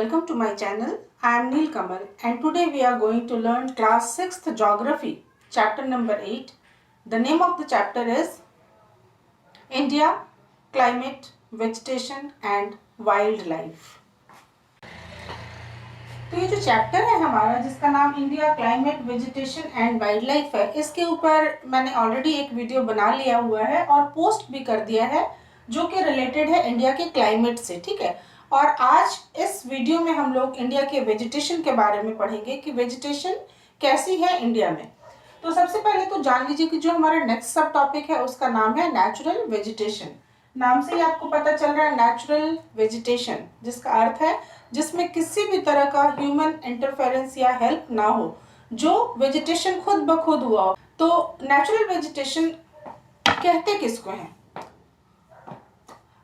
Welcome to my channel. I am Neel Kamal and today we are going to learn class 6th geography chapter number 8. The name of the chapter is India, Climate, Vegetation and Wildlife. तो ये जो chapter है हमारा जिसका नाम India climate vegetation and wild life है, इसके ऊपर मैंने ऑलरेडी एक वीडियो बना लिया हुआ है और पोस्ट भी कर दिया है जो कि रिलेटेड है इंडिया के क्लाइमेट से, ठीक है। और आज इस वीडियो में हम लोग इंडिया के वेजिटेशन के बारे में पढ़ेंगे कि वेजिटेशन कैसी है इंडिया में। तो सबसे पहले तो जान लीजिए कि जो हमारा नेक्स्ट सब टॉपिक है उसका नाम है नेचुरल वेजिटेशन। नाम से ही आपको पता चल रहा है नेचुरल वेजिटेशन, जिसका अर्थ है जिसमें किसी भी तरह का ह्यूमन इंटरफेरेंस या हेल्प ना हो, जो वेजिटेशन खुद ब खुद हुआ हो। तो नेचुरल वेजिटेशन कहते किसको हैं?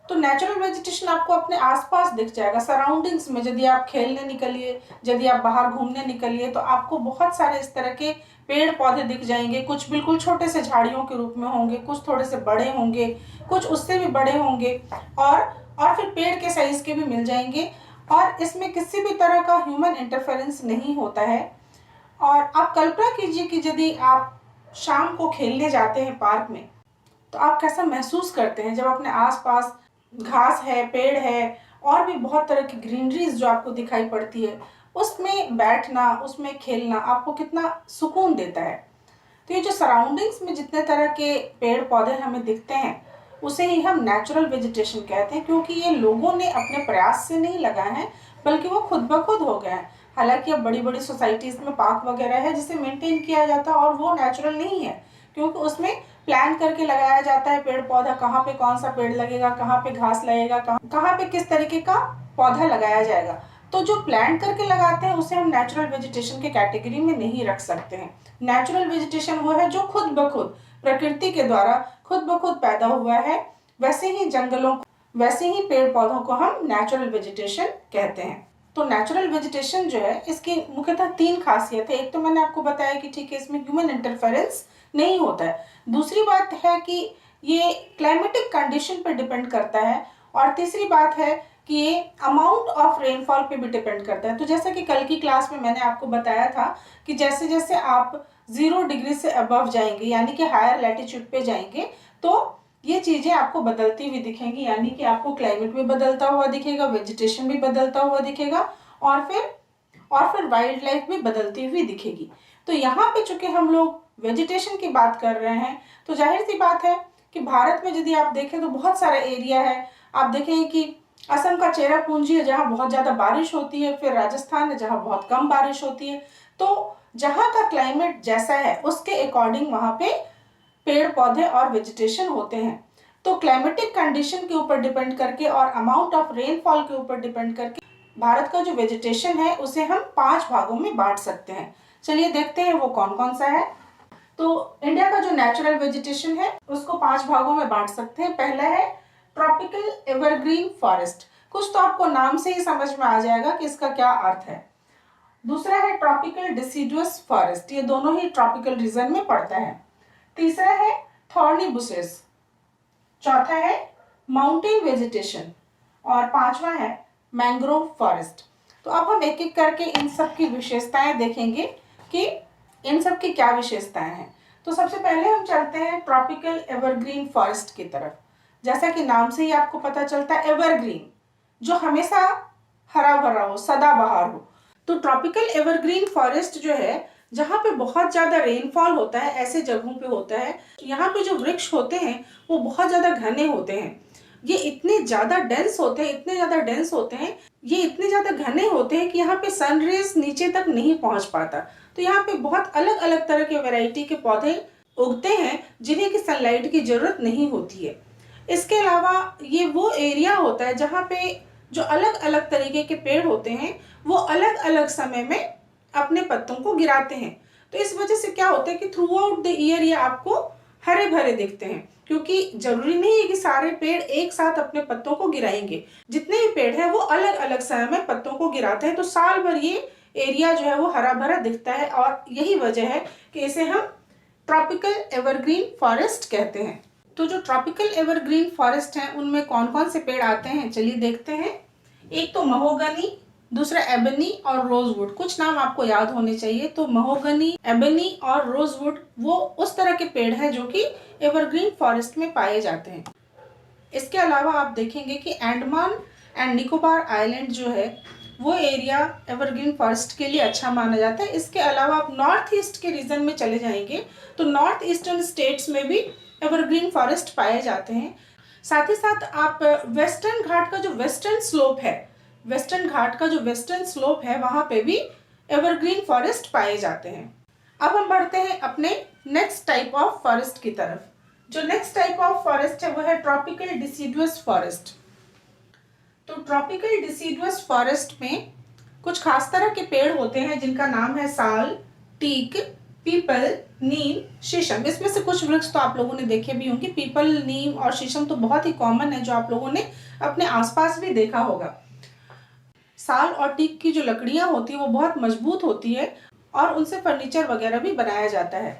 तो नेचुरल वेजिटेशन आपको अपने आसपास दिख जाएगा, सराउंडिंग्स में। यदि आप खेलने निकलिए, यदि आप बाहर घूमने निकलिए तो आपको बहुत सारे इस तरह के पेड़ पौधे दिख जाएंगे। कुछ बिल्कुल छोटे से झाड़ियों के रूप में होंगे, कुछ थोड़े से बड़े होंगे, कुछ उससे भी बड़े होंगे और फिर पेड़ के साइज के भी मिल जाएंगे। और इसमें किसी भी तरह का ह्यूमन इंटरफेरेंस नहीं होता है। और आप कल्पना कीजिए कि यदि आप शाम को खेलने जाते हैं पार्क में तो आप कैसा महसूस करते हैं जब अपने आसपास घास है, पेड़ है और भी बहुत तरह की ग्रीनरीज जो आपको दिखाई पड़ती है, उसमें बैठना, उसमें खेलना आपको कितना सुकून देता है। तो ये जो सराउंडिंग्स में जितने तरह के पेड़ पौधे हमें दिखते हैं उसे ही हम नेचुरल वेजिटेशन कहते हैं, क्योंकि ये लोगों ने अपने प्रयास से नहीं लगाए हैं बल्कि वो खुद ब खुद हो गए हैं। हालांकि अब बड़ी बड़ी सोसाइटीज में पार्क वगैरह है जिसे मेंटेन किया जाता है और वो नेचुरल नहीं है, क्योंकि उसमें प्लान करके लगाया जाता है पेड़ पौधा, कहाँ पे कौन सा पेड़ लगेगा, कहाँ पे घास लगेगा, कहाँ पे किस तरीके का पौधा लगाया जाएगा। तो जो प्लान करके लगाते हैं उसे हम नेचुरल वेजिटेशन के कैटेगरी में नहीं रख सकते हैं। नेचुरल वेजिटेशन वो है जो खुद ब खुद प्रकृति के द्वारा खुद ब खुद पैदा हुआ है। वैसे ही जंगलों, वैसे ही पेड़ पौधों को हम नेचुरल वेजिटेशन कहते हैं। तो नेचुरल वेजिटेशन जो है इसकी मुख्यतः 3 खासियत है। एक तो मैंने आपको बताया कि ठीक है, इसमें ह्यूमन इंटरफेरेंस नहीं होता है। दूसरी बात है कि ये क्लाइमेटिक कंडीशन पर डिपेंड करता है। और तीसरी बात है कि ये अमाउंट ऑफ रेनफॉल पे भी डिपेंड करता है। तो जैसा कि कल की क्लास में मैंने आपको बताया था कि जैसे जैसे आप 0 डिग्री से अबव जाएंगे यानी कि हायर लैटिट्यूड पे जाएंगे तो ये चीजें आपको बदलती हुई दिखेंगी, यानी कि आपको क्लाइमेट भी बदलता हुआ दिखेगा, वेजिटेशन भी बदलता हुआ दिखेगा और फिर वाइल्ड लाइफ भी बदलती हुई दिखेगी। तो यहाँ पे चूंकि हम लोग वेजिटेशन की बात कर रहे हैं तो जाहिर सी बात है कि भारत में यदि आप देखें तो बहुत सारा एरिया है। आप देखेंगे कि असम का चेरापूंजी है जहाँ बहुत ज़्यादा बारिश होती है, फिर राजस्थान है जहाँ बहुत कम बारिश होती है। तो जहाँ का क्लाइमेट जैसा है उसके अकॉर्डिंग वहाँ पे पेड़ पौधे और वेजिटेशन होते हैं। तो क्लाइमेटिक कंडीशन के ऊपर डिपेंड करके और अमाउंट ऑफ रेनफॉल के ऊपर डिपेंड करके भारत का जो वेजिटेशन है उसे हम 5 भागों में बांट सकते हैं। चलिए देखते हैं वो कौन कौन सा है। तो इंडिया का जो नेचुरल वेजिटेशन है उसको 5 भागों में बांट सकते हैं। पहला है ट्रॉपिकल एवरग्रीन फॉरेस्ट। कुछ तो आपको नाम से ही समझ में आ जाएगा कि इसका क्या अर्थ है। दूसरा है ट्रॉपिकल डिसिडुअस फॉरेस्ट, ये दोनों ही ट्रॉपिकल रीजन में पड़ता है। तीसरा है थॉर्नी बुशेस। चौथा है माउंटेन वेजिटेशन और 5वां है मैंग्रोव फॉरेस्ट। तो अब हम एक एक करके इन सब की विशेषताएं देखेंगे कि इन सब की क्या विशेषताएं हैं। तो सबसे पहले हम चलते हैं ट्रॉपिकल एवरग्रीन फॉरेस्ट की तरफ। जैसा कि नाम से ही आपको पता चलता है एवरग्रीन, जो हमेशा हरा भरा हो, सदाबहार हो। तो ट्रॉपिकल एवरग्रीन फॉरेस्ट जो है जहाँ पे बहुत ज्यादा रेनफॉल होता है ऐसे जगहों पे होता है। यहाँ पे जो वृक्ष होते हैं वो बहुत ज्यादा घने होते हैं। ये इतने ज्यादा डेंस होते हैं, इतने ज्यादा डेंस होते हैं, ये इतने ज्यादा घने होते हैं कि यहाँ पे सनरेज नीचे तक नहीं पहुंच पाता। तो यहाँ पे बहुत अलग अलग तरह के वैरायटी के पौधे उगते हैं जिन्हें की सनलाइट की जरूरत नहीं होती है। इसके अलावा ये वो एरिया होता है जहाँ पे जो अलग अलग तरीके के पेड़ होते हैं वो अलग अलग समय में अपने पत्तों को गिराते हैं। तो इस वजह से क्या होता है कि थ्रू आउट द ईयर ये आपको हरे भरे दिखते हैं, क्योंकि जरूरी नहीं है कि सारे पेड़ एक साथ अपने पत्तों को गिराएंगे। जितने भी पेड़ हैं वो अलग अलग समय में पत्तों को गिराते हैं। तो साल भर ये एरिया जो है वो हरा भरा दिखता है और यही वजह है कि इसे हम ट्रॉपिकल एवरग्रीन फॉरेस्ट कहते हैं। तो जो ट्रॉपिकल एवरग्रीन फॉरेस्ट हैं उनमें कौन कौन से पेड़ आते हैं चलिए देखते हैं। एक तो महोगनी, दूसरा एबनी और रोजवुड, कुछ नाम आपको याद होने चाहिए। तो महोगनी, एबनी और रोजवुड वो उस तरह के पेड़ हैं जो कि एवरग्रीन फॉरेस्ट में पाए जाते हैं। इसके अलावा आप देखेंगे कि अंडमान एंड निकोबार आइलैंड जो है वो एरिया एवरग्रीन फॉरेस्ट के लिए अच्छा माना जाता है। इसके अलावा आप नॉर्थ ईस्ट के रीजन में चले जाएंगे तो नॉर्थ ईस्टर्न स्टेट्स में भी एवरग्रीन फॉरेस्ट पाए जाते हैं। साथ ही साथ आप वेस्टर्न घाट का जो वेस्टर्न स्लोप है, वेस्टर्न घाट का जो वेस्टर्न स्लोप है वहां पे भी एवरग्रीन फॉरेस्ट पाए जाते हैं। अब हम बढ़ते हैं अपने नेक्स्ट टाइप ऑफ फॉरेस्ट की तरफ। जो नेक्स्ट टाइप ऑफ फॉरेस्ट है वो है ट्रॉपिकल डिसीडुअस फॉरेस्ट। तो ट्रॉपिकल डिसीडुअस फॉरेस्ट में कुछ खास तरह के पेड़ होते हैं जिनका नाम है साल, टीक, पीपल, नीम, शीशम। इसमें से कुछ वृक्ष तो आप लोगों ने देखे भी होंगे। पीपल, नीम और शीशम तो बहुत ही कॉमन है जो आप लोगों ने अपने आसपास भी देखा होगा। साल और टीक की जो लकड़ियां होती है वो बहुत मजबूत होती है और उनसे फर्नीचर वगैरह भी बनाया जाता है।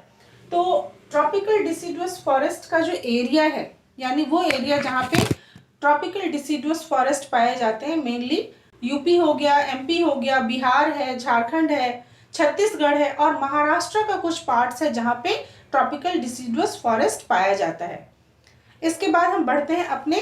तो ट्रॉपिकल डिसीडुअस फॉरेस्ट का जो एरिया है, यानी वो एरिया जहाँ पे ट्रॉपिकल डिसीडुअस फॉरेस्ट पाए जाते हैं, मेनली यूपी हो गया, एमपी हो गया, बिहार है, झारखंड है, छत्तीसगढ़ है और महाराष्ट्र का कुछ पार्ट्स है जहाँ पे ट्रॉपिकल डिसीडुअस फॉरेस्ट पाया जाता है। इसके बाद हम बढ़ते हैं अपने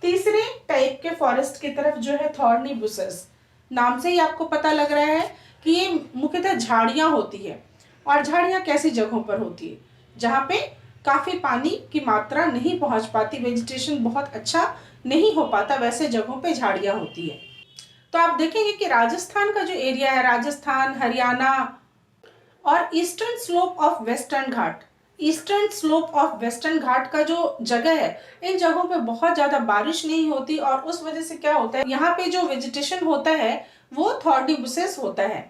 तीसरे टाइप के फॉरेस्ट की तरफ जो है थॉर्नी बुशेस। नाम से ही आपको पता लग रहा है कि ये मुख्यतः झाड़ियां होती है। और झाड़ियां कैसी जगहों पर होती है? जहाँ पे काफी पानी की मात्रा नहीं पहुंच पाती, वेजिटेशन बहुत अच्छा नहीं हो पाता, वैसे जगहों पे झाड़ियां होती है। तो आप देखेंगे कि राजस्थान का जो एरिया है, राजस्थान, हरियाणा और eastern slope of western Ghat, eastern slope of western Ghat का जो जगह है, इन जगहों पे बहुत ज़्यादा बारिश नहीं होती और उस वजह से क्या होता है, यहाँ पे जो वेजिटेशन होता है वो थॉर्नी बुशेस होता है।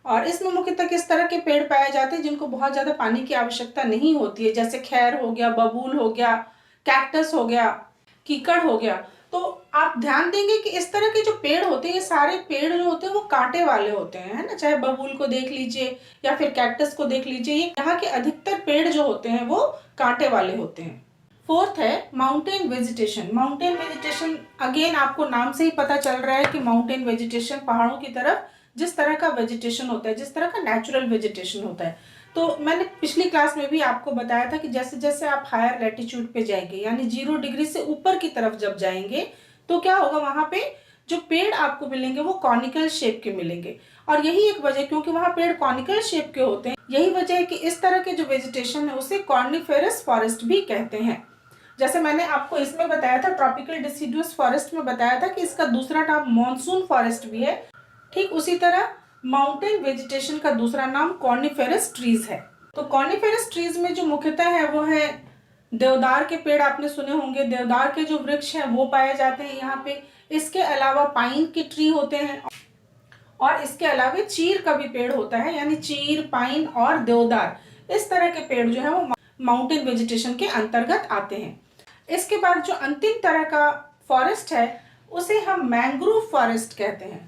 और इसमें मुख्यतः किस तरह के पेड़ पाए जाते हैं जिनको बहुत ज़्यादा पानी की आवश्यकता नहीं होती है, जैसे खैर हो गया, बबूल हो गया, कैक्टस हो गया, कीकड़ हो गया। तो आप ध्यान देंगे कि इस तरह के जो पेड़ होते हैं, ये सारे पेड़ जो होते हैं वो कांटे वाले होते हैं, है ना। चाहे बबूल को देख लीजिए या फिर कैक्टस को देख लीजिए, ये यहाँ के अधिकतर पेड़ जो होते हैं वो कांटे वाले होते हैं। फोर्थ है mountain vegetation. Mountain vegetation again आपको नाम से ही पता चल रहा है कि माउंटेन वेजिटेशन, पहाड़ों की तरफ जिस तरह का वेजिटेशन होता है, जिस तरह का नेचुरल वेजिटेशन होता है। तो मैंने पिछली क्लास में भी आपको बताया था कि जैसे जैसे आप हायर लैटिट्यूड पे जाएंगे, यानी 0 डिग्री से ऊपर की तरफ जब जाएंगे तो क्या होगा, वहां पे जो पेड़ आपको मिलेंगे वो कॉनिकल शेप के मिलेंगे। और यही एक वजह, क्योंकि वहां पेड़ कॉनिकल शेप के होते हैं, यही वजह है कि इस तरह के जो वेजिटेशन है उसे कॉर्निफेरस फॉरेस्ट भी कहते हैं। जैसे मैंने आपको इसमें बताया था, ट्रॉपिकल डिसीडुअस फॉरेस्ट में बताया था कि इसका दूसरा नाम मॉनसून फॉरेस्ट भी है। ठीक उसी तरह माउंटेन वेजिटेशन का दूसरा नाम कॉर्निफेरस ट्रीज है। तो कॉर्निफेरस ट्रीज में जो मुख्यतः है वो है देवदार के पेड़, आपने सुने होंगे, देवदार के जो वृक्ष हैं वो पाए जाते हैं यहाँ पे। इसके अलावा पाइन के ट्री होते हैं और इसके अलावा चीर का भी पेड़ होता है, यानी चीर, पाइन और देवदार, इस तरह के पेड़ जो है वो माउंटेन वेजिटेशन के अंतर्गत आते हैं। इसके बाद जो अंतिम तरह का फॉरेस्ट है उसे हम मैंग्रोव फॉरेस्ट कहते हैं।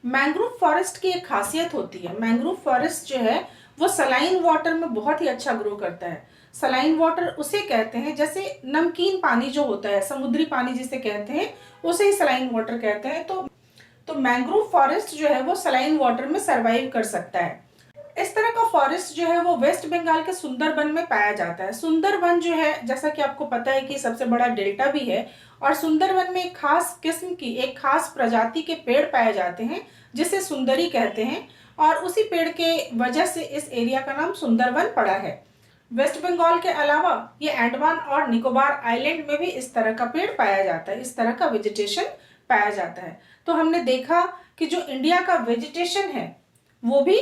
मैंग्रोव फॉरेस्ट की एक खासियत होती है, मैंग्रोव फॉरेस्ट जो है वो सलाइन वाटर में बहुत ही अच्छा ग्रो करता है। सलाइन वाटर उसे कहते हैं, जैसे नमकीन पानी जो होता है, समुद्री पानी जिसे कहते हैं, उसे ही सलाइन वाटर कहते हैं। तो मैंग्रोव फॉरेस्ट जो है वो सलाइन वाटर में सरवाइव कर सकता है। इस तरह का फॉरेस्ट जो है वो वेस्ट बंगाल के सुंदरबन में पाया जाता है। सुंदरबन जो है, जैसा कि आपको पता है कि सबसे बड़ा डेल्टा भी है और सुंदरबन में एक खास किस्म की, एक खास प्रजाति के पेड़ पाए जाते हैं जिसे सुंदरी कहते हैं और उसी पेड़ के वजह से इस एरिया का नाम सुंदरबन पड़ा है। वेस्ट बंगाल के अलावा ये अंडमान और निकोबार आइलैंड में भी इस तरह का पेड़ पाया जाता है, इस तरह का वेजिटेशन पाया जाता है। तो हमने देखा कि जो इंडिया का वेजिटेशन है वो भी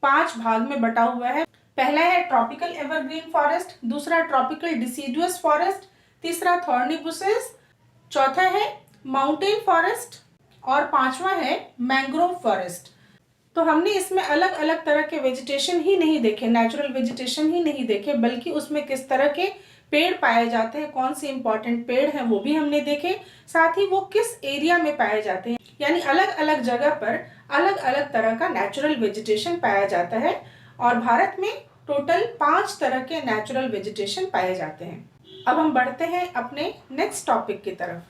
5 भाग में बटा हुआ है। पहला है ट्रॉपिकल एवरग्रीन फॉरेस्ट, दूसरा ट्रॉपिकल डिसीडुअस फॉरेस्ट, तीसरा थॉर्नी बुशेस, चौथा है माउंटेन फॉरेस्ट और पांचवा है मैंग्रोव फॉरेस्ट। तो हमने इसमें अलग अलग तरह के वेजिटेशन ही नहीं देखे, नेचुरल वेजिटेशन ही नहीं देखे, बल्कि उसमें किस तरह के पेड़ पाए जाते हैं, कौन से इंपॉर्टेंट पेड़ हैं वो भी हमने देखे, साथ ही वो किस एरिया में पाए जाते हैं, यानी अलग अलग जगह पर अलग अलग तरह का नेचुरल वेजिटेशन पाया जाता है। और भारत में टोटल 5 तरह के नेचुरल वेजिटेशन पाए जाते हैं। अब हम बढ़ते हैं अपने नेक्स्ट टॉपिक की तरफ।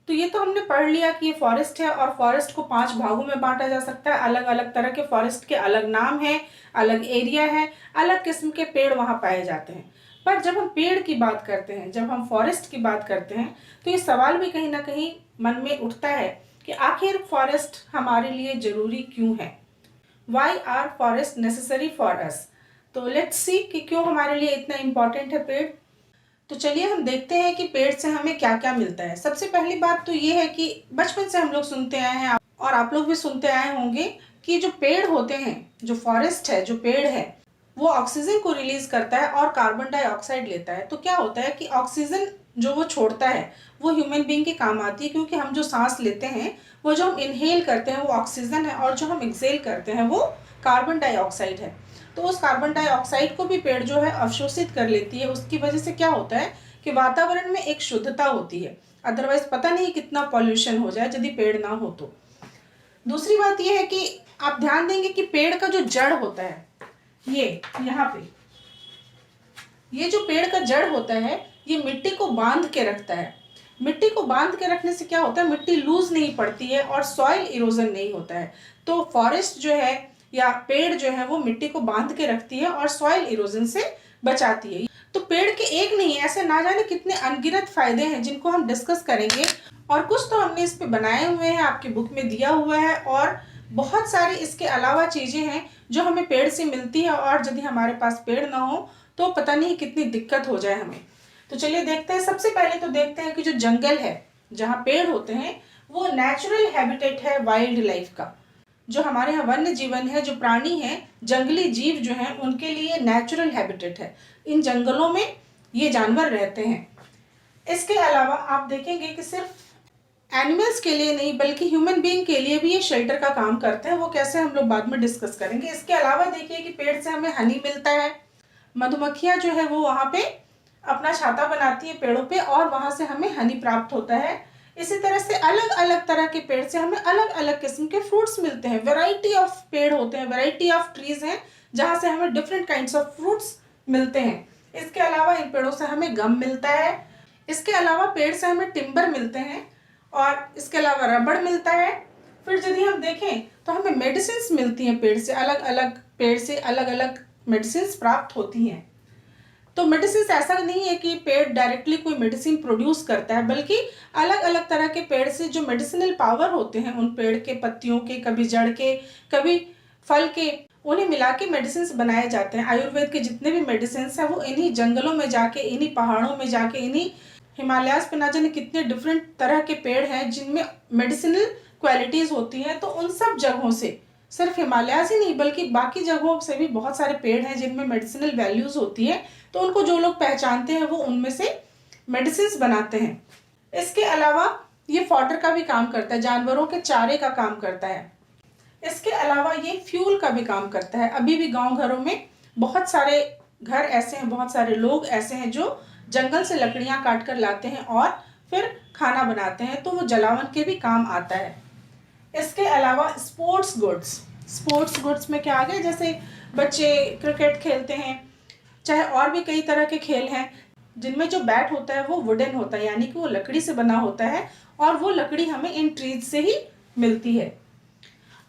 तो ये तो हमने पढ़ लिया कि ये फॉरेस्ट है और फॉरेस्ट को 5 भागों में बांटा जा सकता है। अलग अलग तरह के फॉरेस्ट के अलग नाम हैं, अलग एरिया है, अलग किस्म के पेड़ वहाँ पाए जाते हैं। पर जब हम पेड़ की बात करते हैं, जब हम फॉरेस्ट की बात करते हैं, तो ये सवाल भी कहीं ना कहीं मन में उठता है कि आखिर फॉरेस्ट हमारे लिए जरूरी क्यों है। Why are forest necessary for us. तो लेट्स सी कि क्यों हमारे लिए इतना इम्पोर्टेंट है पेड़। तो चलिए हम देखते हैं कि पेड़ से हमें क्या क्या मिलता है। सबसे पहली बात तो ये है कि बचपन से हम लोग सुनते आए हैं और आप लोग भी सुनते आए होंगे कि जो पेड़ होते हैं, जो फॉरेस्ट है, जो पेड़ है, वो ऑक्सीजन को रिलीज करता है और कार्बन डाइऑक्साइड लेता है। तो क्या होता है कि ऑक्सीजन जो वो छोड़ता है वो ह्यूमन बीइंग के काम आती है, क्योंकि हम जो सांस लेते हैं, वो जो हम इनहेल करते हैं वो ऑक्सीजन है और जो हम एक्सेल करते हैं वो कार्बन डाइऑक्साइड है। तो उस कार्बन डाइऑक्साइड को भी पेड़ जो है अवशोषित कर लेती है। उसकी वजह से क्या होता है कि वातावरण में एक शुद्धता होती है। अदरवाइज पता नहीं कितना पॉल्यूशन हो जाए यदि पेड़ ना हो तो। दूसरी बात यह है कि आप ध्यान देंगे कि पेड़ का जो जड़ होता है, ये यहाँ पे, ये जो पेड़ का जड़ होता है, ये मिट्टी को बांध के रखता है। मिट्टी को बांध के रखने से क्या होता है, मिट्टी लूज नहीं पड़ती है और सॉइल इरोजन नहीं होता है। तो फॉरेस्ट जो है या पेड़ जो है वो मिट्टी को बांध के रखती है और सॉइल इरोजन से बचाती है। तो पेड़ के एक नहीं, ऐसे ना जाने कितने अनगिनत फायदे हैं जिनको हम डिस्कस करेंगे। और कुछ तो हमने इस पे बनाए हुए हैं, आपकी बुक में दिया हुआ है, और बहुत सारी इसके अलावा चीजें हैं जो हमें पेड़ से मिलती है। और यदि हमारे पास पेड़ ना हो तो पता नहीं कितनी दिक्कत हो जाए हमें। तो चलिए देखते हैं। सबसे पहले तो देखते हैं कि जो जंगल है, जहाँ पेड़ होते हैं, वो नेचुरल हैबिटेट है वाइल्ड लाइफ का। जो हमारे यहाँ वन्य जीवन है, जो प्राणी है, जंगली जीव जो हैं, उनके लिए नेचुरल हैबिटेट है। इन जंगलों में ये जानवर रहते हैं। इसके अलावा आप देखेंगे कि सिर्फ एनिमल्स के लिए नहीं बल्कि ह्यूमन बीइंग के लिए भी ये शेल्टर का काम करते हैं। वो कैसे हम लोग बाद में डिस्कस करेंगे। इसके अलावा देखिए कि पेड़ से हमें हनी मिलता है। मधुमक्खियां जो है वो वहाँ पे अपना छाता बनाती है पेड़ों पे और वहां से हमें हनी प्राप्त होता है। इसी तरह से अलग अलग तरह के पेड़ से हमें अलग अलग किस्म के फ्रूट्स मिलते हैं। वैरायटी ऑफ पेड़ होते हैं, वैरायटी ऑफ ट्रीज हैं, जहां से हमें डिफरेंट काइंड्स ऑफ फ्रूट्स मिलते हैं। इसके अलावा इन पेड़ों से हमें गम मिलता है। इसके अलावा पेड़ से हमें टिम्बर मिलते हैं और इसके अलावा रबड़ मिलता है। फिर यदि हम देखें तो हमें मेडिसिन मिलती हैं पेड़ से। अलग अलग पेड़ से अलग अलग मेडिसिन प्राप्त होती हैं। तो मेडिसिन ऐसा नहीं है कि पेड़ डायरेक्टली कोई मेडिसिन प्रोड्यूस करता है, बल्कि अलग अलग तरह के पेड़ से जो मेडिसिनल पावर होते हैं, उन पेड़ के पत्तियों के, कभी जड़ के, कभी फल के, उन्हें मिला के मेडिसिन बनाए जाते हैं। आयुर्वेद के जितने भी मेडिसिन हैं वो इन्हीं जंगलों में जाके, इन्हीं पहाड़ों में जाके, इन्हीं हिमालयाज पे ना जाने कितने डिफरेंट तरह के पेड़ हैं जिनमें मेडिसिनल क्वालिटीज होती हैं। तो उन सब जगहों से, सिर्फ हिमालयाज ही नहीं बल्कि बाकी जगहों से भी बहुत सारे पेड़ हैं जिनमें मेडिसिनल वैल्यूज होती है। तो उनको जो लोग पहचानते हैं वो उनमें से मेडिसिन बनाते हैं। इसके अलावा ये फॉडर का भी काम करता है, जानवरों के चारे का काम करता है। इसके अलावा ये फ्यूल का भी काम करता है। अभी भी गांव घरों में बहुत सारे घर ऐसे हैं, बहुत सारे लोग ऐसे हैं जो जंगल से लकड़ियां काट कर लाते हैं और फिर खाना बनाते हैं, तो वो जलावन के भी काम आता है। इसके अलावा स्पोर्ट्स गुड्स में क्या आ गया, जैसे बच्चे क्रिकेट खेलते हैं, चाहे और भी कई तरह के खेल हैं जिनमें जो बैट होता है वो वुडन होता है, यानी कि वो लकड़ी से बना होता है और वो लकड़ी हमें इन ट्रीज से ही मिलती है।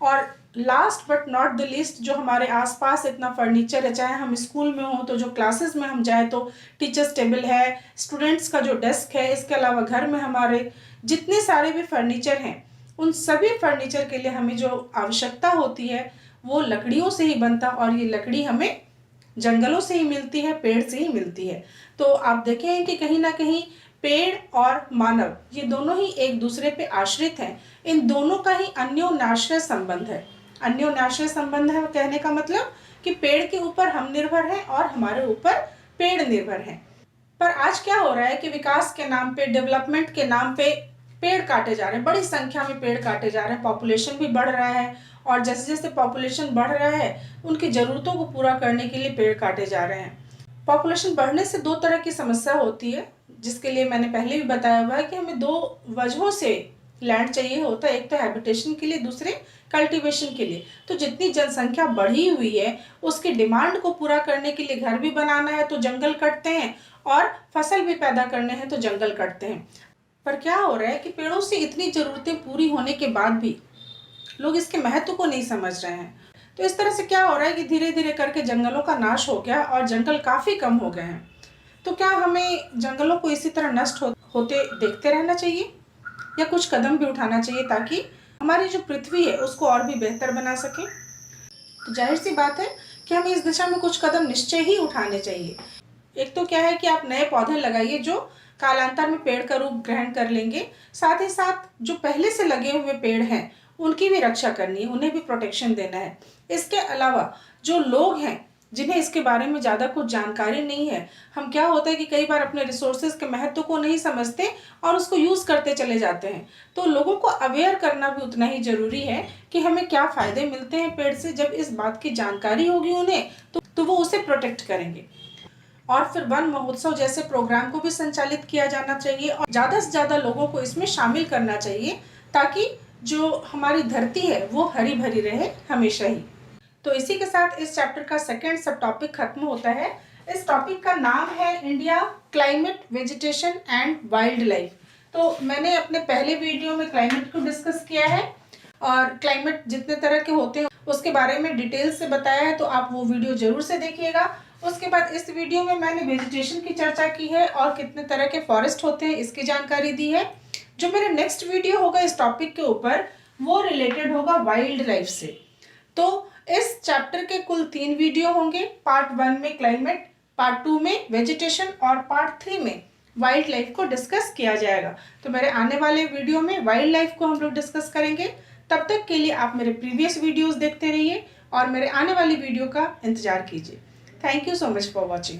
और last but not the least, जो हमारे आसपास इतना फर्नीचर है, चाहे हम स्कूल में हो तो जो क्लासेस में हम जाए तो टीचर्स टेबल है, स्टूडेंट्स का जो डेस्क है, इसके अलावा घर में हमारे जितने सारे भी फर्नीचर हैं, उन सभी फर्नीचर के लिए हमें जो आवश्यकता होती है वो लकड़ियों से ही बनता, और ये लकड़ी हमें जंगलों से ही मिलती है, पेड़ से ही मिलती है। तो आप देखें कि कहीं ना कहीं पेड़ और मानव ये दोनों ही एक दूसरे पे आश्रित हैं। इन दोनों का ही अन्योन्याश्रय संबंध है। अन्योन्याश्रय संबंध है कहने का मतलब कि पेड़ के ऊपर हम निर्भर हैं और हमारे ऊपर पेड़ निर्भर हैं। पर आज क्या हो रहा है कि विकास के नाम पे, डेवलपमेंट के नाम पे पेड़ काटे जा रहे हैं। बड़ी संख्या में पेड़ काटे जा रहे हैं। पॉपुलेशन भी बढ़ रहा है और जैसे जैसे पॉपुलेशन बढ़ रहा है उनकी जरूरतों को पूरा करने के लिए पेड़ काटे जा रहे हैं। पॉपुलेशन बढ़ने से दो तरह की समस्या होती है, जिसके लिए मैंने पहले भी बताया हुआ है कि हमें दो वजहों से लैंड चाहिए होता है। एक तो हैबिटेशन के लिए, दूसरे कल्टीवेशन के लिए। तो जितनी जनसंख्या बढ़ी हुई है उसकी डिमांड को पूरा करने के लिए घर भी बनाना है तो जंगल कटते हैं, और फसल भी पैदा करने हैं तो जंगल कटते हैं। पर क्या हो रहा है कि पेड़ों से इतनी ज़रूरतें पूरी होने के बाद भी लोग इसके महत्व को नहीं समझ रहे हैं। तो इस तरह से क्या हो रहा है कि धीरे धीरे करके जंगलों का नाश हो गया और जंगल काफ़ी कम हो गए हैं। तो क्या हमें जंगलों को इसी तरह नष्ट होते देखते रहना चाहिए या कुछ कदम भी उठाना चाहिए ताकि हमारी जो पृथ्वी है उसको और भी बेहतर बना सके? तो जाहिर सी बात है कि हमें इस दिशा में कुछ कदम निश्चय ही उठाने चाहिए। एक तो क्या है कि आप नए पौधे लगाइए जो कालांतर में पेड़ का रूप ग्रहण कर लेंगे। साथ ही साथ जो पहले से लगे हुए पेड़ हैं उनकी भी रक्षा करनी है, उन्हें भी प्रोटेक्शन देना है। इसके अलावा जो लोग हैं जिन्हें इसके बारे में ज़्यादा कुछ जानकारी नहीं है, हम क्या होता है कि कई बार अपने रिसोर्सेज के महत्व को नहीं समझते और उसको यूज़ करते चले जाते हैं। तो लोगों को अवेयर करना भी उतना ही ज़रूरी है कि हमें क्या फ़ायदे मिलते हैं पेड़ से। जब इस बात की जानकारी होगी उन्हें तो वो उसे प्रोटेक्ट करेंगे। और फिर वन महोत्सव जैसे प्रोग्राम को भी संचालित किया जाना चाहिए और ज़्यादा से ज़्यादा लोगों को इसमें शामिल करना चाहिए ताकि जो हमारी धरती है वो हरी भरी रहे हमेशा ही। तो इसी के साथ इस चैप्टर का सेकेंड सब टॉपिक खत्म होता है। इस टॉपिक का नाम है India climate vegetation and wild life. तो मैंने अपने पहले वीडियो में क्लाइमेट को डिस्कस किया है और क्लाइमेट जितने तरह के होते हैं उसके बारे में डिटेल से बताया है, तो आप वो वीडियो जरूर से देखिएगा। उसके बाद इस वीडियो में मैंने वेजिटेशन की चर्चा की है और कितने तरह के फॉरेस्ट होते हैं इसकी जानकारी दी है। जो मेरा नेक्स्ट वीडियो होगा इस टॉपिक के ऊपर वो रिलेटेड होगा वाइल्ड लाइफ से। तो इस चैप्टर के कुल 3 वीडियो होंगे। पार्ट 1 में क्लाइमेट, पार्ट 2 में वेजिटेशन और पार्ट 3 में वाइल्ड लाइफ को डिस्कस किया जाएगा। तो मेरे आने वाले वीडियो में वाइल्ड लाइफ को हम लोग डिस्कस करेंगे। तब तक के लिए आप मेरे प्रीवियस वीडियोस देखते रहिए और मेरे आने वाली वीडियो का इंतजार कीजिए। Thank you so much for watching.